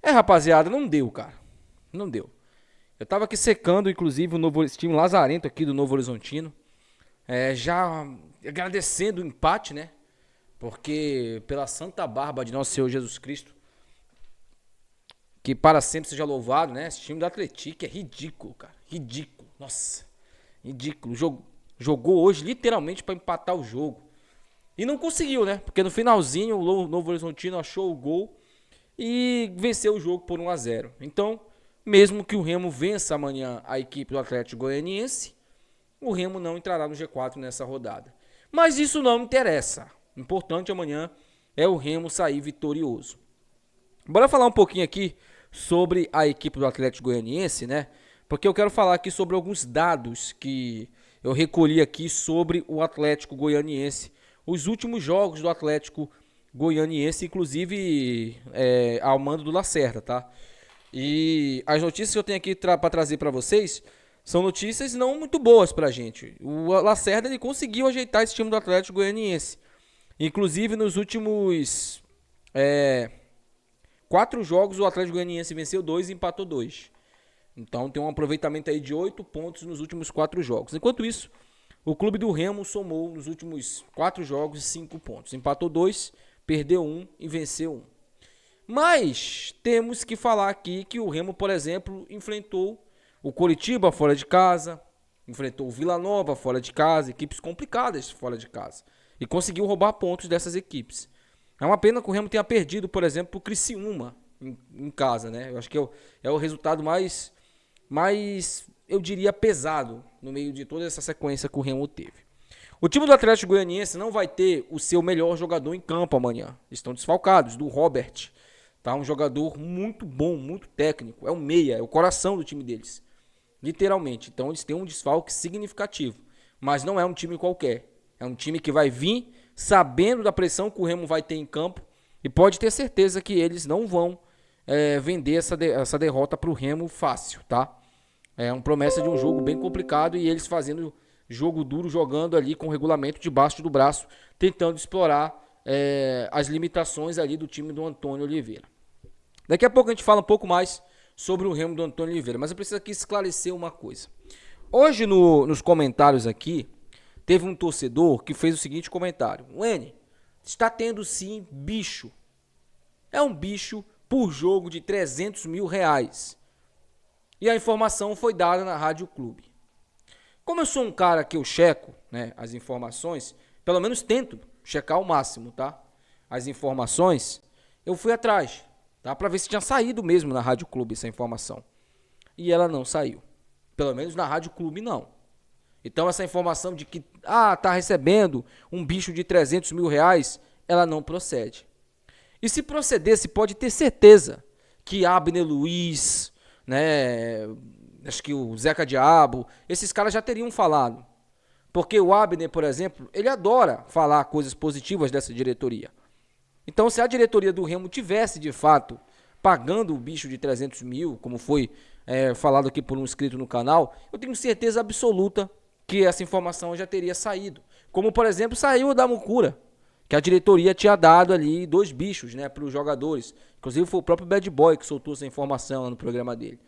Aí, rapaziada, não deu, cara. Não deu. Eu tava aqui secando, inclusive, o novo time lazarento aqui do Novo Horizontino. Já agradecendo o empate, né? Porque pela santa barba de nosso Senhor Jesus Cristo, que para sempre seja louvado, né? Esse time do Atlético é ridículo, cara. Ridículo. Nossa. Ridículo. Jogou hoje literalmente para empatar o jogo. E não conseguiu, né? Porque no finalzinho o Novo Horizontino achou o gol e venceu o jogo por 1-0. Então, mesmo que o Remo vença amanhã a equipe do Atlético Goianiense, o Remo não entrará no G4 nessa rodada. Mas isso não interessa. O importante amanhã é o Remo sair vitorioso. Bora falar um pouquinho aqui sobre a equipe do Atlético Goianiense, né? Porque eu quero falar aqui sobre alguns dados que eu recolhi aqui sobre o Atlético Goianiense. Os últimos jogos do Atlético Goianiense, inclusive ao mando do Lacerda, tá? E as notícias que eu tenho aqui para trazer para vocês são notícias não muito boas pra gente. O Lacerda ele conseguiu ajeitar esse time do Atlético Goianiense. Inclusive nos últimos 4 jogos o Atlético Goianiense venceu 2 e empatou 2. Então tem um aproveitamento aí de 8 pontos nos últimos 4 jogos. Enquanto isso, o clube do Remo somou nos últimos 4 jogos 5 pontos. Empatou 2, perdeu 1 e venceu 1. Mas temos que falar aqui que o Remo, por exemplo, enfrentou o Coritiba fora de casa, enfrentou o Vila Nova fora de casa, equipes complicadas fora de casa. E conseguiu roubar pontos dessas equipes. É uma pena que o Remo tenha perdido, por exemplo, o Criciúma em casa, né? Eu acho que é o resultado mais, eu diria, pesado no meio de toda essa sequência que o Remo teve. O time do Atlético Goianiense não vai ter o seu melhor jogador em campo amanhã. Estão desfalcados, do Robert. Tá? Um jogador muito bom, muito técnico. É o meia, é o coração do time deles. Literalmente. Então eles têm um desfalque significativo. Mas não é um time qualquer. É um time que vai vir sabendo da pressão que o Remo vai ter em campo. E pode ter certeza que eles não vão vender essa derrota para o Remo fácil, tá? É uma promessa de um jogo bem complicado e eles fazendo jogo duro, jogando ali com o regulamento debaixo do braço, tentando explorar as limitações ali do time do Antônio Oliveira. Daqui a pouco a gente fala um pouco mais sobre o Remo do Antônio Oliveira, mas eu preciso aqui esclarecer uma coisa. Hoje nos comentários aqui, teve um torcedor que fez o seguinte comentário: Wene, está tendo sim bicho. É um bicho por jogo de 300 mil reais. E a informação foi dada na Rádio Clube. Como eu sou um cara que eu checo, né, as informações, pelo menos tento checar ao máximo, tá? As informações, eu fui atrás, tá? Para ver se tinha saído mesmo na Rádio Clube essa informação. E ela não saiu. Pelo menos na Rádio Clube não. Então essa informação de que tá recebendo um bicho de 300 mil reais, ela não procede. E se procedesse, pode ter certeza que Abner Luiz, né, acho que o Zeca Diabo, esses caras já teriam falado. Porque o Abner, por exemplo, ele adora falar coisas positivas dessa diretoria. Então se a diretoria do Remo tivesse de fato pagando o bicho de 300 mil, como foi falado aqui por um inscrito no canal, eu tenho certeza absoluta que essa informação já teria saído. Como, por exemplo, saiu da Mucura, que a diretoria tinha dado ali 2 bichos, né, para os jogadores. Inclusive foi o próprio Bad Boy que soltou essa informação lá no programa dele.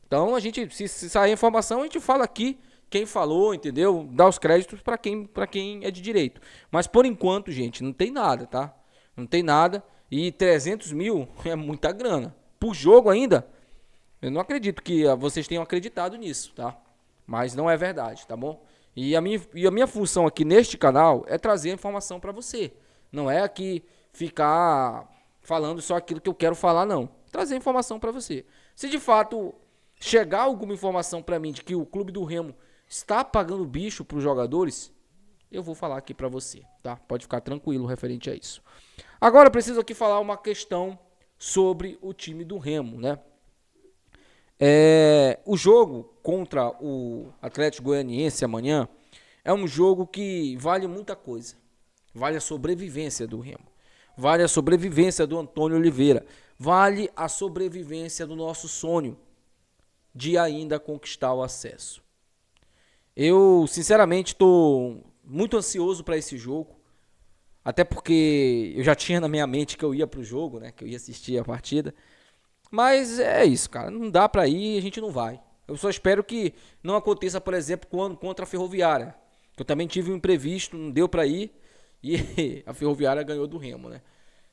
Então, a gente, se sair a informação, a gente fala aqui quem falou, entendeu? Dá os créditos para quem é de direito. Mas, por enquanto, gente, não tem nada, tá? Não tem nada. E 300 mil é muita grana. Por jogo ainda, eu não acredito que vocês tenham acreditado nisso, tá? Mas não é verdade, tá bom? E a minha função aqui neste canal é trazer a informação para você. Não é aqui ficar falando só aquilo que eu quero falar, não. Trazer a informação para você. Se de fato chegar alguma informação para mim de que o clube do Remo está pagando bicho para os jogadores, eu vou falar aqui para você, tá? Pode ficar tranquilo referente a isso. Agora eu preciso aqui falar uma questão sobre o time do Remo, né? O jogo contra o Atlético Goianiense amanhã é um jogo que vale muita coisa. Vale a sobrevivência do Remo. Vale a sobrevivência do Antônio Oliveira. Vale a sobrevivência do nosso sonho de ainda conquistar o acesso. Eu, sinceramente, estou muito ansioso para esse jogo. Até porque eu já tinha na minha mente que eu ia para o jogo, né? Que eu ia assistir a partida. Mas é isso, cara. Não dá pra ir, a gente não vai. Eu só espero que não aconteça, por exemplo, quando contra a Ferroviária. Que eu também tive um imprevisto, não deu pra ir. E a Ferroviária ganhou do Remo, né?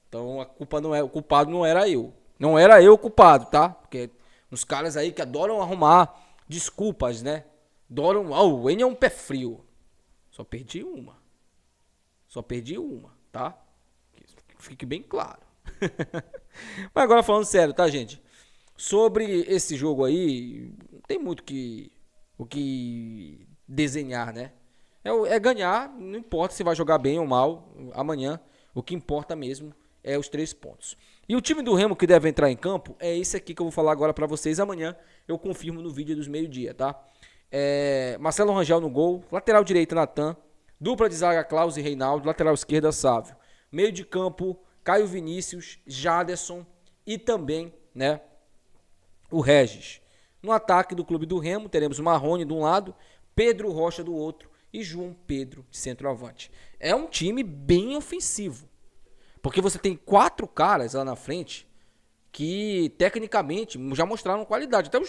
Então a culpa não é, o culpado não era eu. Não era eu o culpado, tá? Porque uns caras aí que adoram arrumar desculpas, né? Adoram, o N é um pé frio. Só perdi uma. Só perdi uma, tá? Que fique bem claro. Mas agora falando sério, tá, gente? Sobre esse jogo aí, não tem muito o que desenhar, né? É ganhar, não importa se vai jogar bem ou mal amanhã. O que importa mesmo é os 3 pontos. E o time do Remo que deve entrar em campo é esse aqui que eu vou falar agora pra vocês. Amanhã eu confirmo no vídeo dos meio-dia, tá? Marcelo Rangel no gol, lateral direito Natan, dupla de zaga Klaus e Reinaldo, lateral esquerda Sávio. Meio de campo Caio Vinícius, Jaderson e também, né, o Regis. No ataque do clube do Remo teremos Marrone de um lado, Pedro Rocha do outro e João Pedro de centroavante. É um time bem ofensivo, porque você tem 4 caras lá na frente que tecnicamente já mostraram qualidade. Até o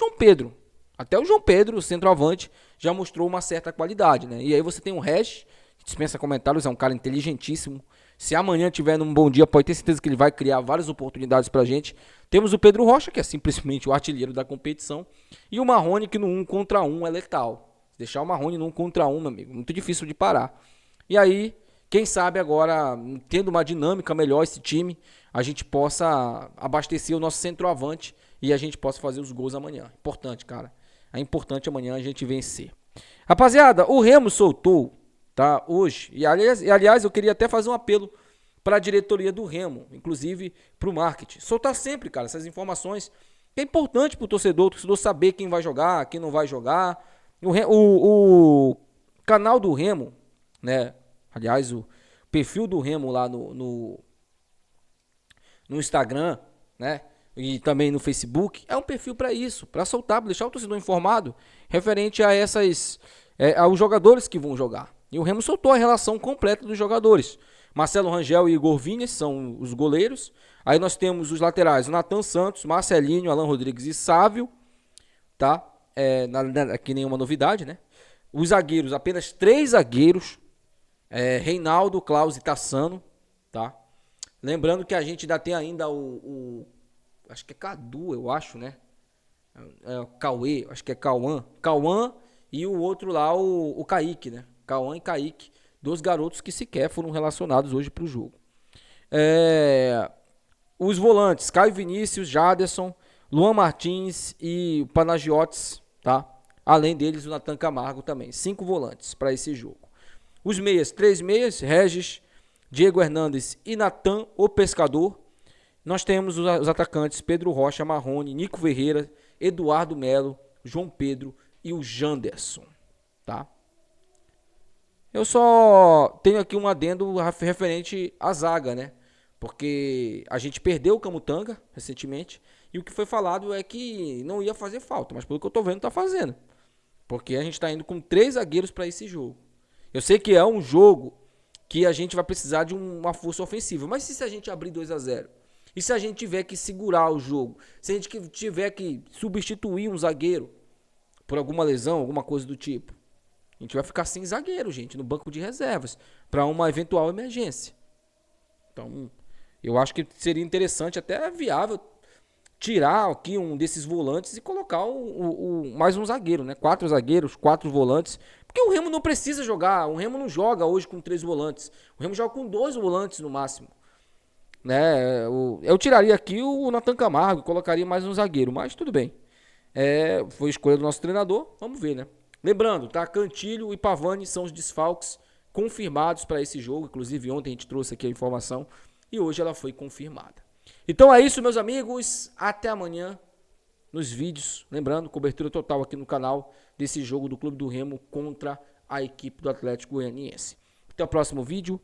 João Pedro, o centroavante, já mostrou uma certa qualidade, né? E aí você tem o Regis, que dispensa comentários, é um cara inteligentíssimo. Se amanhã tiver num bom dia, pode ter certeza que ele vai criar várias oportunidades pra gente. Temos o Pedro Rocha, que é simplesmente o artilheiro da competição, e o Marrone, que no 1 contra 1 é letal. Deixar o Marrone no 1 contra 1, meu amigo, muito difícil de parar. E aí, quem sabe agora, tendo uma dinâmica melhor esse time, a gente possa abastecer o nosso centroavante e a gente possa fazer os gols amanhã. Importante, cara. É importante amanhã a gente vencer. Rapaziada, o Remo soltou, tá, hoje. E aliás, eu queria até fazer um apelo para a diretoria do Remo, inclusive para o marketing. Soltar sempre, cara, essas informações. Que é importante para o torcedor saber quem vai jogar, quem não vai jogar. O canal do Remo, né? Aliás, o perfil do Remo lá no Instagram, né? E também no Facebook, é um perfil para isso, para soltar, pra deixar o torcedor informado referente a aos jogadores que vão jogar. E o Remo soltou a relação completa dos jogadores. Marcelo Rangel e Igor Vinícius são os goleiros. Aí nós temos os laterais, o Natan Santos, Marcelinho, Alan Rodrigues e Sávio, tá? Aqui nenhuma novidade, né? Os zagueiros, apenas 3 zagueiros, Reinaldo, Klaus e Tassano, tá? Lembrando que a gente ainda tem ainda acho que é Cadu, eu acho, né? Cauê, acho que é Cauã e o outro lá, o Kaique, né? Cauã e Kaique, 2 garotos que sequer foram relacionados hoje pro jogo. Os volantes, Caio Vinícius, Jaderson, Luan Martins e o Panagiotis, tá? Além deles, o Natan Camargo também. 5 volantes para esse jogo. Os meias, 3 meias, Regis, Diego Hernandes e Natan, o Pescador. Nós temos os atacantes Pedro Rocha, Marrone, Nico Ferreira, Eduardo Melo, João Pedro e o Janderson, tá? Eu só tenho aqui um adendo referente à zaga, né? Porque a gente perdeu o Camutanga recentemente e o que foi falado é que não ia fazer falta, mas pelo que eu tô vendo tá fazendo. Porque a gente tá indo com 3 zagueiros para esse jogo. Eu sei que é um jogo que a gente vai precisar de uma força ofensiva, mas se a gente abrir 2-0? E se a gente tiver que segurar o jogo? Se a gente tiver que substituir um zagueiro por alguma lesão, alguma coisa do tipo? A gente vai ficar sem zagueiro, gente, no banco de reservas, para uma eventual emergência. Então, eu acho que seria interessante, até viável, tirar aqui um desses volantes e colocar mais um zagueiro, né? 4 zagueiros, 4 volantes. Porque o Remo não precisa jogar, o Remo não joga hoje com 3 volantes. O Remo joga com 2 volantes no máximo. Né? Eu tiraria aqui o Natan Camargo, colocaria mais um zagueiro, mas tudo bem. Foi escolha do nosso treinador, vamos ver, né? Lembrando, tá? Cantilho e Pavani são os desfalques confirmados para esse jogo. Inclusive ontem a gente trouxe aqui a informação e hoje ela foi confirmada. Então é isso, meus amigos. Até amanhã nos vídeos. Lembrando, cobertura total aqui no canal desse jogo do Clube do Remo contra a equipe do Atlético Goianiense. Até o próximo vídeo.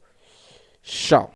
Tchau.